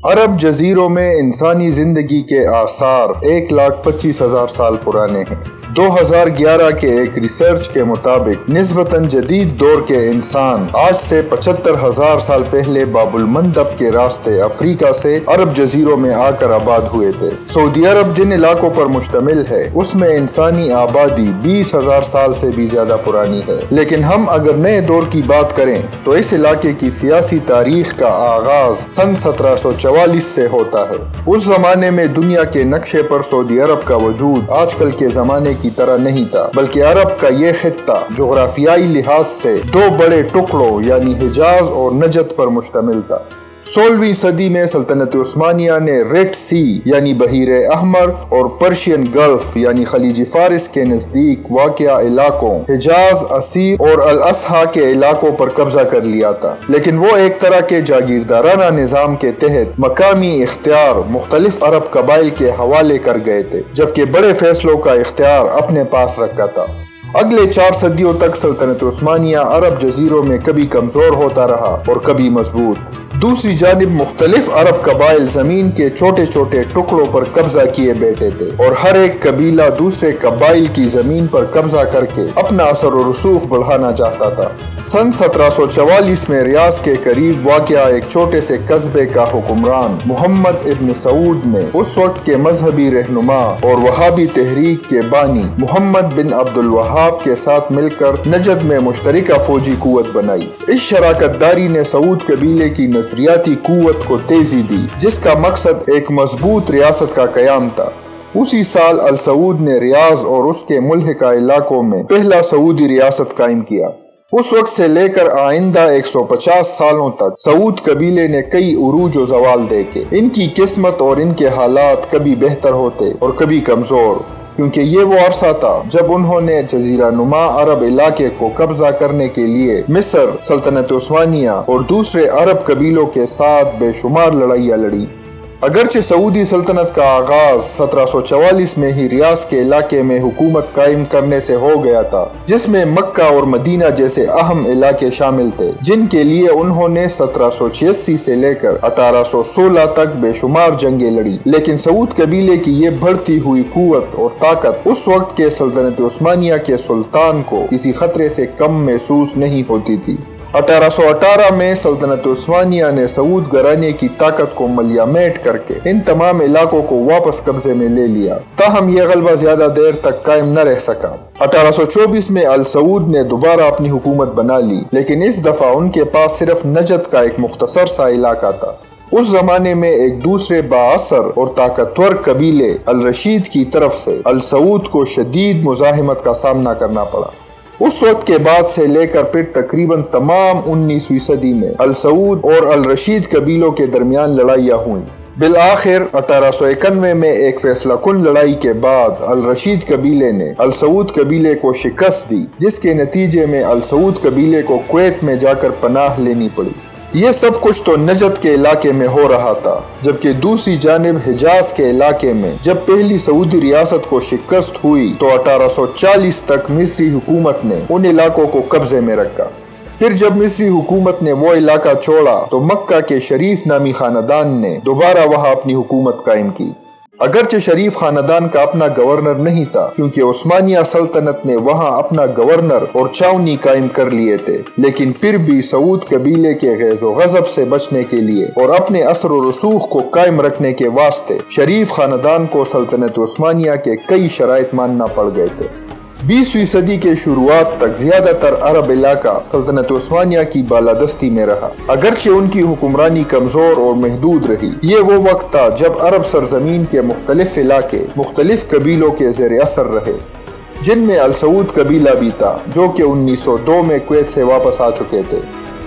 عرب جزیروں میں انسانی زندگی کے آثار 1,25,000 سال پرانے ہیں۔ 2011 کے ایک ریسرچ کے مطابق نسبتاً جدید دور کے انسان آج سے 75,000 سال پہلے باب المندب کے راستے افریقہ سے عرب جزیروں میں آ کر آباد ہوئے تھے۔ سعودی عرب جن علاقوں پر مشتمل ہے اس میں انسانی آبادی 20,000 سال سے بھی زیادہ پرانی ہے، لیکن ہم اگر نئے دور کی بات کریں تو اس علاقے کی سیاسی تاریخ کا آغاز سن 1744 سے ہوتا ہے۔ اس زمانے میں دنیا کے نقشے پر سعودی عرب کا وجود آج کل کے زمانے کی طرح نہیں تھا، بلکہ عرب کا یہ خطہ جغرافیائی لحاظ سے دو بڑے ٹکڑوں یعنی حجاز اور نجد پر مشتمل تھا۔ 16ویں صدی میں سلطنت عثمانیہ نے ریڈ سی یعنی بحیر احمر اور پرشین گلف یعنی خلیج فارس کے نزدیک واقع علاقوں حجاز، عسیر اور الاصحا کے علاقوں پر قبضہ کر لیا تھا، لیکن وہ ایک طرح کے جاگیردارانہ نظام کے تحت مقامی اختیار مختلف عرب قبائل کے حوالے کر گئے تھے، جبکہ بڑے فیصلوں کا اختیار اپنے پاس رکھا تھا۔ اگلے 4 صدیوں تک سلطنت عثمانیہ عرب جزیروں میں کبھی کمزور ہوتا رہا اور کبھی مضبوط۔ دوسری جانب مختلف عرب قبائل زمین کے چھوٹے چھوٹے ٹکڑوں پر قبضہ کیے بیٹھے تھے اور ہر ایک قبیلہ دوسرے قبائل کی زمین پر قبضہ کر کے اپنا اثر و رسوخ بڑھانا چاہتا تھا۔ سن 1744 میں ریاض کے قریب واقع ایک چھوٹے سے قصبے کا حکمران محمد ابن سعود نے اس وقت کے مذہبی رہنما اور وہابی تحریک کے بانی محمد بن عبد الوہاب کے ساتھ مل کر نجد میں مشترکہ فوجی قوت بنائی۔ اس شراکت داری نے سعود قبیلے کی نظریاتی قوت کو تیزی دی، جس کا مقصد ایک مضبوط ریاست کا قیام تھا۔ اسی سال السعود نے ریاض اور اس کے ملحقہ علاقوں میں پہلا سعودی ریاست قائم کیا۔ اس وقت سے لے کر آئندہ 150 سالوں تک سعود قبیلے نے کئی عروج و زوال دیکھے۔ ان کی قسمت اور ان کے حالات کبھی بہتر ہوتے اور کبھی کمزور، کیونکہ یہ وہ عرصہ تھا جب انہوں نے جزیرہ نما عرب علاقے کو قبضہ کرنے کے لیے مصر، سلطنت عثمانیہ اور دوسرے عرب قبیلوں کے ساتھ بے شمار لڑائیاں لڑی۔ اگرچہ سعودی سلطنت کا آغاز 1744 میں ہی ریاض کے علاقے میں حکومت قائم کرنے سے ہو گیا تھا، جس میں مکہ اور مدینہ جیسے اہم علاقے شامل تھے، جن کے لیے انہوں نے 1786 سے لے کر 1816 تک بے شمار جنگیں لڑی، لیکن سعود قبیلے کی یہ بڑھتی ہوئی قوت اور طاقت اس وقت کے سلطنت عثمانیہ کے سلطان کو کسی خطرے سے کم محسوس نہیں ہوتی تھی۔ 1818 میں سلطنت عثمانیہ نے سعود گھرانے کی طاقت کو ملیامیٹ کر کے ان تمام علاقوں کو واپس قبضے میں لے لیا، تاہم یہ غلبہ زیادہ دیر تک قائم نہ رہ سکا۔ 1824 میں السعود نے دوبارہ اپنی حکومت بنا لی، لیکن اس دفعہ ان کے پاس صرف نجد کا ایک مختصر سا علاقہ تھا۔ اس زمانے میں ایک دوسرے بااثر اور طاقتور قبیلے الرشید کی طرف سے السعود کو شدید مزاحمت کا سامنا کرنا پڑا۔ اس وقت کے بعد سے لے کر پھر تقریباً تمام 19ویں صدی میں السعود اور الرشید قبیلوں کے درمیان لڑائیاں ہوئیں۔ بالآخر 1891 میں ایک فیصلہ کن لڑائی کے بعد الرشید قبیلے نے السعود قبیلے کو شکست دی، جس کے نتیجے میں السعود قبیلے کو کویت میں جا کر پناہ لینی پڑی۔ یہ سب کچھ تو نجد کے علاقے میں ہو رہا تھا، جبکہ دوسری جانب حجاز کے علاقے میں جب پہلی سعودی ریاست کو شکست ہوئی تو 1840 تک مصری حکومت نے ان علاقوں کو قبضے میں رکھا۔ پھر جب مصری حکومت نے وہ علاقہ چھوڑا تو مکہ کے شریف نامی خاندان نے دوبارہ وہاں اپنی حکومت قائم کی۔ اگرچہ شریف خاندان کا اپنا گورنر نہیں تھا، کیونکہ عثمانیہ سلطنت نے وہاں اپنا گورنر اور چاونی قائم کر لیے تھے، لیکن پھر بھی سعود قبیلے کے غیظ و غضب سے بچنے کے لیے اور اپنے اثر و رسوخ کو قائم رکھنے کے واسطے شریف خاندان کو سلطنت عثمانیہ کے کئی شرائط ماننا پڑ گئے تھے۔ 20ویں صدی کے شروعات تک زیادہ تر عرب علاقہ سلطنت عثمانیہ کی بالادستی میں رہا، اگرچہ ان کی حکمرانی کمزور اور محدود رہی۔ یہ وہ وقت تھا جب عرب سرزمین کے مختلف علاقے مختلف قبیلوں کے زیر اثر رہے، جن میں السعود قبیلہ بھی تھا، جو کہ 1902 میں کویت سے واپس آ چکے تھے۔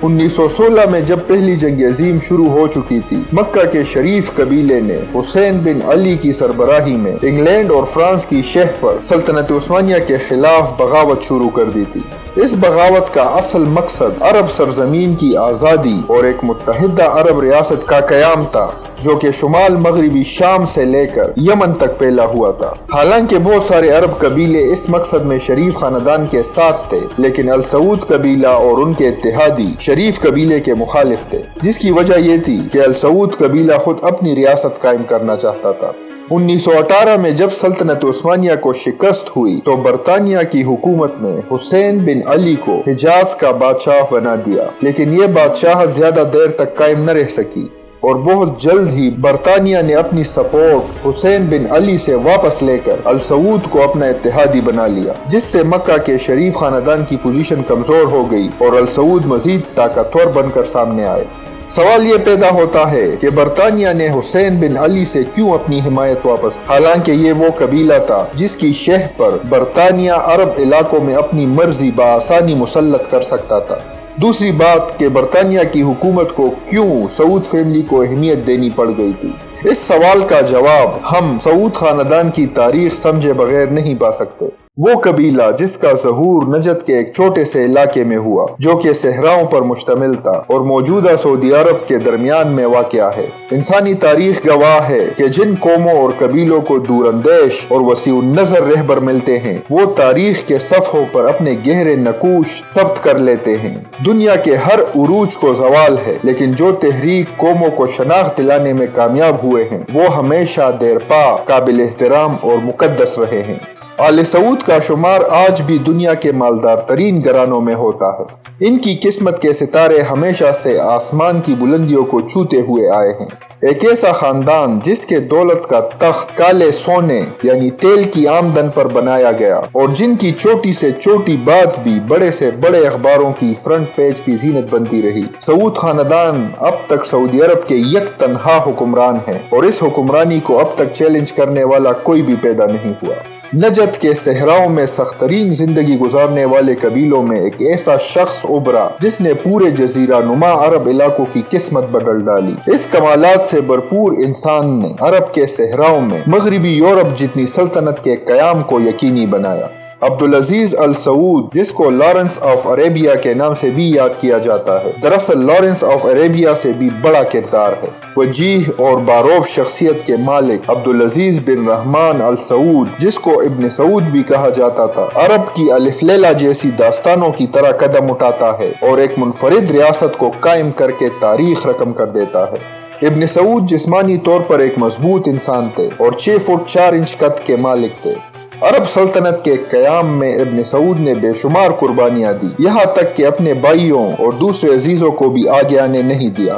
1916 میں جب پہلی جنگ عظیم شروع ہو چکی تھی، مکہ کے شریف قبیلے نے حسین بن علی کی سربراہی میں انگلینڈ اور فرانس کی شہ پر سلطنت عثمانیہ کے خلاف بغاوت شروع کر دی تھی۔ اس بغاوت کا اصل مقصد عرب سرزمین کی آزادی اور ایک متحدہ عرب ریاست کا قیام تھا جو کہ شمال مغربی شام سے لے کر یمن تک پھیلا ہوا تھا۔ حالانکہ بہت سارے عرب قبیلے اس مقصد میں شریف خاندان کے ساتھ تھے، لیکن السعود قبیلہ اور ان کے اتحادی شریف قبیلے کے مخالف تھے، جس کی وجہ یہ تھی کہ السعود قبیلہ خود اپنی ریاست قائم کرنا چاہتا تھا۔ 1918 میں جب سلطنت عثمانیہ کو شکست ہوئی تو برطانیہ کی حکومت نے حسین بن علی کو حجاز کا بادشاہ بنا دیا، لیکن یہ بادشاہت زیادہ دیر تک قائم نہ رہ سکی اور بہت جلد ہی برطانیہ نے اپنی سپورٹ حسین بن علی سے واپس لے کر السعود کو اپنا اتحادی بنا لیا، جس سے مکہ کے شریف خاندان کی پوزیشن کمزور ہو گئی اور السعود مزید طاقتور بن کر سامنے آئے۔ سوال یہ پیدا ہوتا ہے کہ برطانیہ نے حسین بن علی سے کیوں اپنی حمایت واپس، حالانکہ یہ وہ قبیلہ تھا جس کی شہ پر برطانیہ عرب علاقوں میں اپنی مرضی بآسانی مسلط کر سکتا تھا۔ دوسری بات کہ برطانیہ کی حکومت کو کیوں سعود فیملی کو اہمیت دینی پڑ گئی تھی؟ اس سوال کا جواب ہم سعود خاندان کی تاریخ سمجھے بغیر نہیں پا سکتے۔ وہ قبیلہ جس کا ظہور نجد کے ایک چھوٹے سے علاقے میں ہوا جو کہ صحراؤں پر مشتمل تھا اور موجودہ سعودی عرب کے درمیان میں واقع ہے۔ انسانی تاریخ گواہ ہے کہ جن قوموں اور قبیلوں کو دور اندیش اور وسیع النظر رہبر ملتے ہیں وہ تاریخ کے صفحوں پر اپنے گہرے نقوش ثبت کر لیتے ہیں۔ دنیا کے ہر عروج کو زوال ہے، لیکن جو تحریک قوموں کو شناخت دلانے میں کامیاب ہوئے ہیں وہ ہمیشہ دیرپا، قابل احترام اور مقدس رہے ہیں۔ آل سعود کا شمار آج بھی دنیا کے مالدار ترین گھرانوں میں ہوتا ہے۔ ان کی قسمت کے ستارے ہمیشہ سے آسمان کی بلندیوں کو چھوتے ہوئے آئے ہیں۔ ایک ایسا خاندان جس کے دولت کا تخت کالے سونے یعنی تیل کی آمدن پر بنایا گیا اور جن کی چھوٹی سے چھوٹی بات بھی بڑے سے بڑے اخباروں کی فرنٹ پیج کی زینت بنتی رہی۔ سعود خاندان اب تک سعودی عرب کے یک تنہا حکمران ہے اور اس حکمرانی کو اب تک چیلنج کرنے والا کوئی بھی پیدا نہیں ہوا۔ نجد کے صحراؤں میں سخت ترین زندگی گزارنے والے قبیلوں میں ایک ایسا شخص ابھرا جس نے پورے جزیرہ نما عرب علاقوں کی قسمت بدل ڈالی۔ اس کمالات سے بھرپور انسان نے عرب کے صحراؤں میں مغربی یورپ جتنی سلطنت کے قیام کو یقینی بنایا۔ عبدالعزیز السعود جس کو لارنس آف عربیہ کے نام سے بھی یاد کیا جاتا ہے، دراصل لارنس آف عربیہ سے بھی بڑا کردار ہے۔ وجیح اور باروب شخصیت کے مالک عبدالعزیز بن رحمان السعود جس کو ابن سعود بھی کہا جاتا تھا، عرب کی الف لیلا جیسی داستانوں کی طرح قدم اٹھاتا ہے اور ایک منفرد ریاست کو قائم کر کے تاریخ رقم کر دیتا ہے۔ ابن سعود جسمانی طور پر ایک مضبوط انسان تھے اور 6 فٹ 4 انچ قد کے مالک تھے۔ عرب سلطنت کے قیام میں ابن سعود نے بے شمار قربانیاں دی، یہاں تک کہ اپنے بھائیوں اور دوسرے عزیزوں کو بھی آگے آنے نہیں دیا۔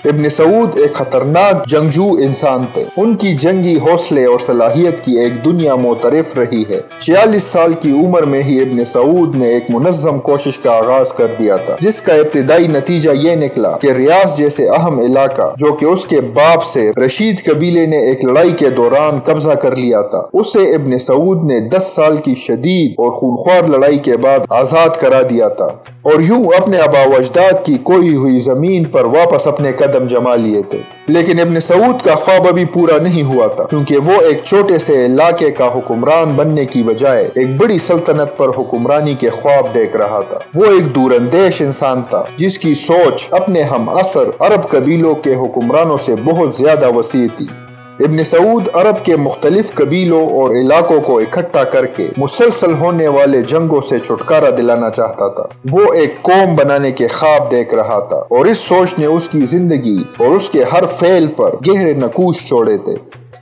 ابن سعود ایک خطرناک جنگجو انسان تھے۔ ان کی جنگی حوصلے اور صلاحیت کی ایک دنیا معترف رہی ہے۔ 46 سال کی عمر میں ہی ابن سعود نے ایک منظم کوشش کا آغاز کر دیا تھا جس کا ابتدائی نتیجہ یہ نکلا کہ ریاض جیسے اہم علاقہ جو کہ اس کے باپ سے رشید قبیلے نے ایک لڑائی کے دوران قبضہ کر لیا تھا، اسے ابن سعود نے 10 سال کی شدید اور خونخوار لڑائی کے بعد آزاد کرا دیا تھا اور یوں اپنے آباء و اجداد کی کوئی ہوئی زمین پر واپس اپنے قدم جما لیے تھے۔ لیکن ابن سعود کا خواب ابھی پورا نہیں ہوا تھا کیونکہ وہ ایک چھوٹے سے علاقے کا حکمران بننے کی بجائے ایک بڑی سلطنت پر حکمرانی کے خواب دیکھ رہا تھا۔ وہ ایک دور اندیش انسان تھا جس کی سوچ اپنے ہم عصر عرب قبیلوں کے حکمرانوں سے بہت زیادہ وسیع تھی۔ ابن سعود عرب کے مختلف قبیلوں اور علاقوں کو اکٹھا کر کے مسلسل ہونے والے جنگوں سے چھٹکارا دلانا چاہتا تھا۔ وہ ایک قوم بنانے کے خواب دیکھ رہا تھا اور اس سوچ نے اس کی زندگی اور اس کے ہر فعل پر گہرے نقوش چھوڑے تھے۔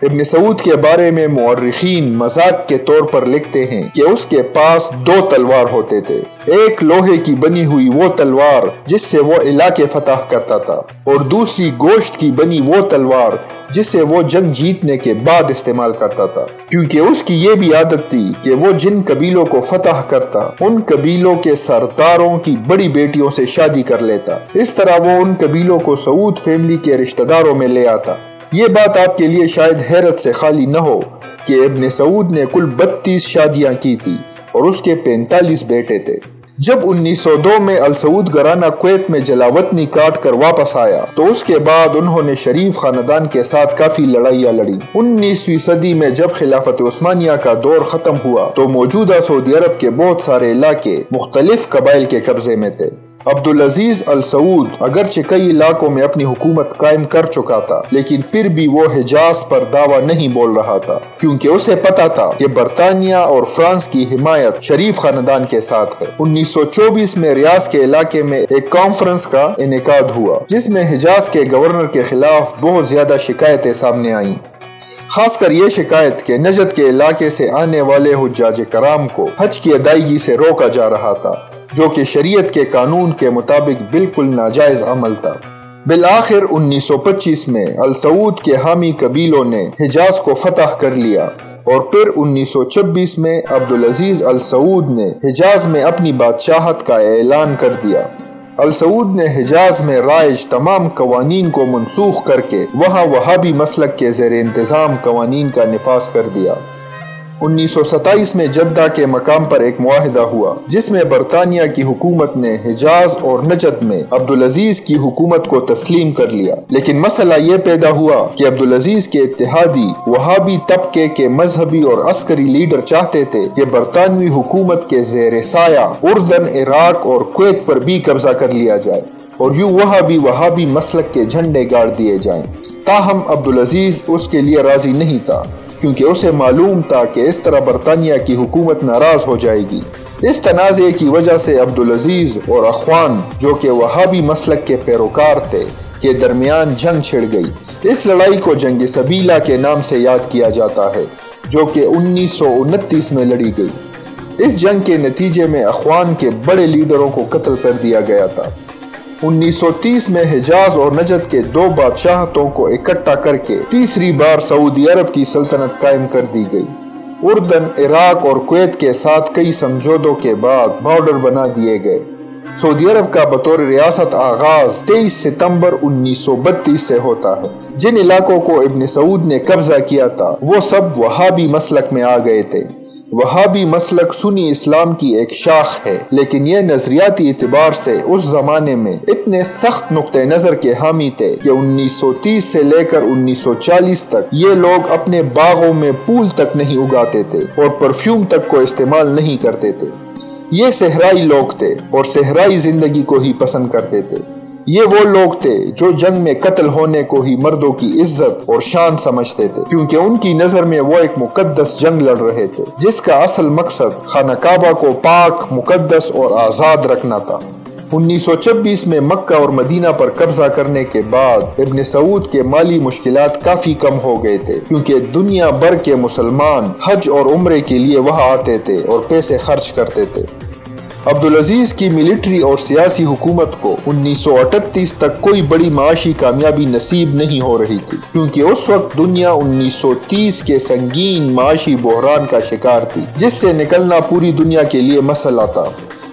ابن سعود کے بارے میں مورخین مذاق کے طور پر لکھتے ہیں کہ اس کے پاس 2 تلوار ہوتے تھے، ایک لوہے کی بنی ہوئی وہ تلوار جس سے وہ علاقے فتح کرتا تھا اور دوسری گوشت کی بنی وہ تلوار جس سے وہ جنگ جیتنے کے بعد استعمال کرتا تھا، کیونکہ اس کی یہ بھی عادت تھی کہ وہ جن قبیلوں کو فتح کرتا ان قبیلوں کے سرداروں کی بڑی بیٹیوں سے شادی کر لیتا۔ اس طرح وہ ان قبیلوں کو سعود فیملی کے رشتہ داروں میں لے آتا۔ یہ بات آپ کے لیے شاید حیرت سے خالی نہ ہو کہ ابن سعود نے کل 32 شادیاں کی تھی اور اس کے 45 بیٹے تھے۔ جب 1902 میں السعود گھرانہ کویت میں جلاوطنی کاٹ کر واپس آیا تو اس کے بعد انہوں نے شریف خاندان کے ساتھ کافی لڑائیاں لڑی۔ 19ویں صدی میں جب خلافت عثمانیہ کا دور ختم ہوا تو موجودہ سعودی عرب کے بہت سارے علاقے مختلف قبائل کے قبضے میں تھے۔ عبدالعزیز السعود اگرچہ کئی علاقوں میں اپنی حکومت قائم کر چکا تھا، لیکن پھر بھی وہ حجاز پر دعویٰ نہیں بول رہا تھا، کیونکہ اسے پتا تھا کہ برطانیہ اور فرانس کی حمایت شریف خاندان کے ساتھ ہے۔ 1924 میں ریاض کے علاقے میں ایک کانفرنس کا انعقاد ہوا، جس میں حجاز کے گورنر کے خلاف بہت زیادہ شکایتیں سامنے آئیں، خاص کر یہ شکایت کہ نجد کے علاقے سے آنے والے حجاج کرام کو حج کی ادائیگی سے روکا جا رہا تھا، جو کہ شریعت کے قانون کے مطابق بالکل ناجائز عمل تھا۔ بالآخر 1925 میں السعود کے حامی قبیلوں نے حجاز کو فتح کر لیا، اور پھر 1926 میں عبدالعزیز السعود نے حجاز میں اپنی بادشاہت کا اعلان کر دیا۔ السعود نے حجاز میں رائج تمام قوانین کو منسوخ کر کے وہاں وہابی مسلک کے زیر انتظام قوانین کا نفاذ کر دیا۔ 1927 میں جدہ کے مقام پر ایک معاہدہ ہوا، جس میں برطانیہ کی حکومت نے حجاز اور نجد میں عبدالعزیز کی حکومت کو تسلیم کر لیا، لیکن مسئلہ یہ پیدا ہوا کہ عبدالعزیز کے اتحادی وہابی طبقے کے مذہبی اور عسکری لیڈر چاہتے تھے کہ برطانوی حکومت کے زیر سایہ اردن، عراق اور کویت پر بھی قبضہ کر لیا جائے اور یوں وہابی مسلک کے جھنڈے گاڑ دیے جائیں۔ تاہم عبدالعزیز اس کے لیے راضی نہیں تھا، کیونکہ اسے معلوم تھا کہ اس طرح برطانیہ کی حکومت ناراض ہو جائے گی۔ اس تنازع کی وجہ سے عبدالعزیز اور اخوان، جو کہ وہابی مسلک کے پیروکار تھے، کے درمیان جنگ چھڑ گئی۔ اس لڑائی کو جنگ سبیلہ کے نام سے یاد کیا جاتا ہے، جو کہ 1929 میں لڑی گئی۔ اس جنگ کے نتیجے میں اخوان کے بڑے لیڈروں کو قتل کر دیا گیا تھا۔ 1930 میں حجاز اور نجد کے دو بادشاہتوں کو اکٹھا کر کے تیسری بار سعودی عرب کی سلطنت قائم کر دی گئی۔ اردن، عراق اور کویت کے ساتھ کئی سمجھوتوں کے بعد بارڈر بنا دیے گئے۔ سعودی عرب کا بطور ریاست آغاز 23 ستمبر 1932 سے ہوتا ہے۔ جن علاقوں کو ابن سعود نے قبضہ کیا تھا وہ سب وہابی مسلک میں آ گئے تھے۔ وہابی مسلک سنی اسلام کی ایک شاخ ہے، لیکن یہ نظریاتی اعتبار سے اس زمانے میں اتنے سخت نقطہ نظر کے حامی تھے کہ 1930 سے لے کر 1940 تک یہ لوگ اپنے باغوں میں پھول تک نہیں اگاتے تھے اور پرفیوم تک کو استعمال نہیں کرتے تھے۔ یہ صحرائی لوگ تھے اور صحرائی زندگی کو ہی پسند کرتے تھے۔ یہ وہ لوگ تھے جو جنگ میں قتل ہونے کو ہی مردوں کی عزت اور شان سمجھتے تھے، کیونکہ ان کی نظر میں وہ ایک مقدس جنگ لڑ رہے تھے، جس کا اصل مقصد خانہ کعبہ کو پاک، مقدس اور آزاد رکھنا تھا۔ 1926 میں مکہ اور مدینہ پر قبضہ کرنے کے بعد ابن سعود کے مالی مشکلات کافی کم ہو گئے تھے، کیونکہ دنیا بھر کے مسلمان حج اور عمرے کے لیے وہاں آتے تھے اور پیسے خرچ کرتے تھے۔ عبدالعزیز کی ملٹری اور سیاسی حکومت کو 1938 تک کوئی بڑی معاشی کامیابی نصیب نہیں ہو رہی تھی، کیونکہ اس وقت دنیا 1930 کے سنگین معاشی بحران کا شکار تھی، جس سے نکلنا پوری دنیا کے لیے مسئلہ تھا۔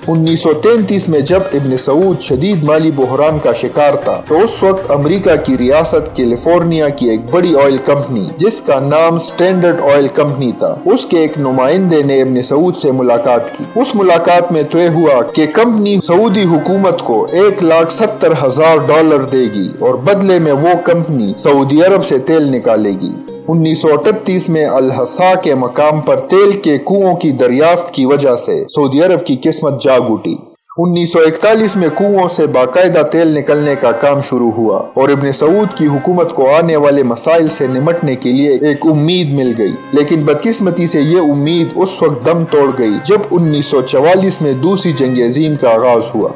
1933 میں جب ابن سعود شدید مالی بحران کا شکار تھا تو اس وقت امریکہ کی ریاست کیلیفورنیا کی ایک بڑی آئل کمپنی جس کا نام سٹینڈرڈ آئل کمپنی تھا، اس کے ایک نمائندے نے ابن سعود سے ملاقات کی۔ اس ملاقات میں طے ہوا کہ کمپنی سعودی حکومت کو $1,70,000 دے گی اور بدلے میں وہ کمپنی سعودی عرب سے تیل نکالے گی۔ 1938 میں الحصا کے مقام پر تیل کے کنووں کی دریافت کی وجہ سے سعودی عرب کی قسمت جاگ اٹھی۔ 1941 میں کنووں سے باقاعدہ تیل نکلنے کا کام شروع ہوا اور ابن سعود کی حکومت کو آنے والے مسائل سے نمٹنے کے لیے ایک امید مل گئی، لیکن بدقسمتی سے یہ امید اس وقت دم توڑ گئی جب 1944 میں دوسری جنگ عظیم کا آغاز ہوا۔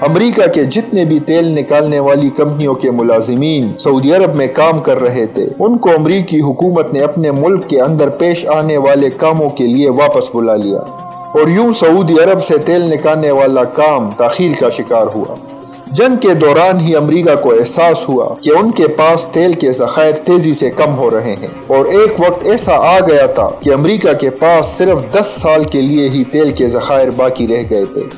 امریکہ کے جتنے بھی تیل نکالنے والی کمپنیوں کے ملازمین سعودی عرب میں کام کر رہے تھے، ان کو امریکی حکومت نے اپنے ملک کے اندر پیش آنے والے کاموں کے لیے واپس بلا لیا اور یوں سعودی عرب سے تیل نکالنے والا کام تاخیر کا شکار ہوا۔ جنگ کے دوران ہی امریکہ کو احساس ہوا کہ ان کے پاس تیل کے ذخائر تیزی سے کم ہو رہے ہیں، اور ایک وقت ایسا آ گیا تھا کہ امریکہ کے پاس صرف 10 سال کے لیے ہی تیل کے ذخائر باقی رہ گئے تھے۔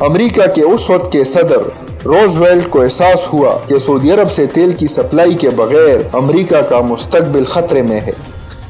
امریکہ کے اس وقت کے صدر روزویلٹ کو احساس ہوا کہ سعودی عرب سے تیل کی سپلائی کے بغیر امریکہ کا مستقبل خطرے میں ہے۔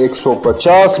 150